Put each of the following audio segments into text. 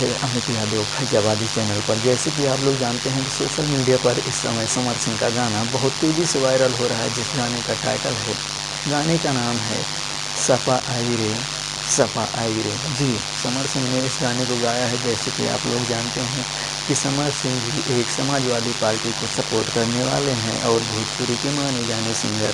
है अमित यादव फैजाबादी चैनल पर। जैसे कि आप लोग जानते हैं कि सोशल मीडिया पर इस समय समर सिंह का गाना बहुत तेज़ी से वायरल हो रहा है, जिस गाने का टाइटल है, गाने का नाम है सपा आई रे, सपा आई रे। जी, समर सिंह ने इस गाने को गाया है। जैसे कि आप लोग जानते हैं कि समर सिंह भी एक समाजवादी पार्टी को सपोर्ट करने वाले हैं और भोजपुरी के माने जाने सिंगर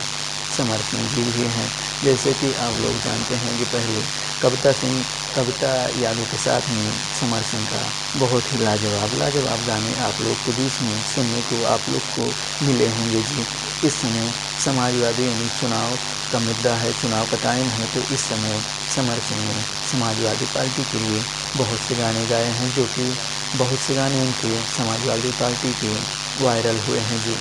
समर सिंह जी भी हैं। जैसे कि आप लोग जानते हैं कि पहले कविता यादव के साथ में समर सिंह का बहुत ही लाजवाब गाने आप लोग के बीच में सुनने को आप लोग को मिले होंगे। जी, इस समय समाजवादी यानी चुनाव का मुद्दा है, चुनाव का टाइम है, तो इस समय समर सिंह ने समाजवादी पार्टी के लिए बहुत से गाने गाए हैं, जो कि बहुत से गाने उनके समाजवादी पार्टी के वायरल हुए हैं। जी,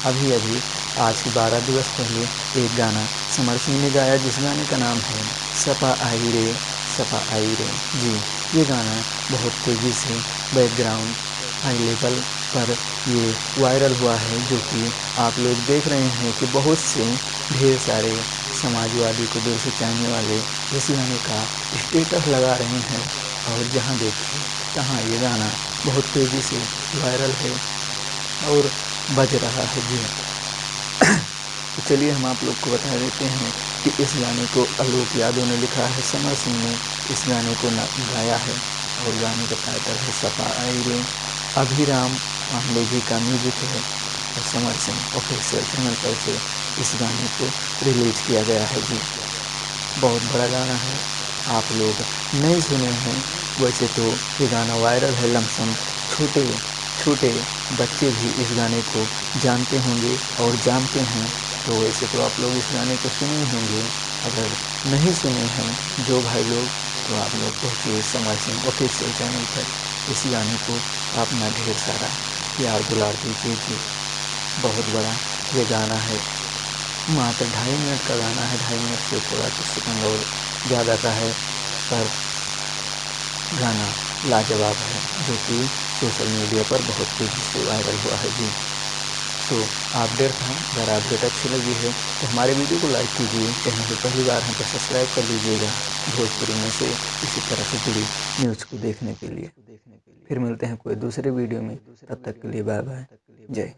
अभी आज से 12 दिवस पहले एक गाना समर सिंह ने गाया, जिस गाने का नाम है सपा आई रे, सपा आई रे। जी, ये गाना बहुत तेज़ी से बैकग्राउंड हाई लेवल पर ये वायरल हुआ है, जो कि आप लोग देख रहे हैं कि बहुत से ढेर सारे समाजवादी को दिल से चाहने वाले इस गाने का स्टेटस लगा रहे हैं, और जहाँ देखिए तहाँ ये गाना बहुत तेज़ी से वायरल है और बज रहा है। जी, तो चलिए हम आप लोग को बता देते हैं कि इस गाने को आलोक यादव ने लिखा है, समर सिंह ने इस गाने को गाया है, और गाने का टाइटल है सपा आई रे। अभिराम पांडे जी का म्यूजिक है और समर सिंह ऑफिशियल चैनल पर से इस गाने को रिलीज किया गया है। जी, बहुत बड़ा गाना है, आप लोग नहीं सुने हैं। वैसे तो ये गाना वायरल है, लमसम छोटे छोटे बच्चे भी इस गाने को जानते होंगे और जानते हैं। तो वैसे तो आप लोग इस गाने को सुने होंगे, अगर नहीं सुने हैं जो भाई लोग, तो आप लोग पहुँचिए समर सिंह ऑफिशियल चैनल पर, इस गाने को अपना ढेर सारा प्यार दुलार दीजिए। जी, बहुत बड़ा ये गाना है, मात्र 2.5 मिनट का गाना है, 2.5 मिनट से थोड़ा कुछ सेकंड और ज़्यादा का है, पर गाना लाजवाब है, जो कि सोशल मीडिया पर बहुत तेज़ी से वायरल हुआ है। जी, तो अपडेट था, अगर अपडेट अच्छी लगी है तो हमारे वीडियो को लाइक कीजिए, चैनल पर पहली बार हैं तो सब्सक्राइब कर लीजिएगा भोजपुरी में से इसी तरह से जुड़ी न्यूज़ को देखने के लिए। फिर मिलते हैं कोई दूसरे वीडियो में, तब तक के लिए बाय बाय, जय।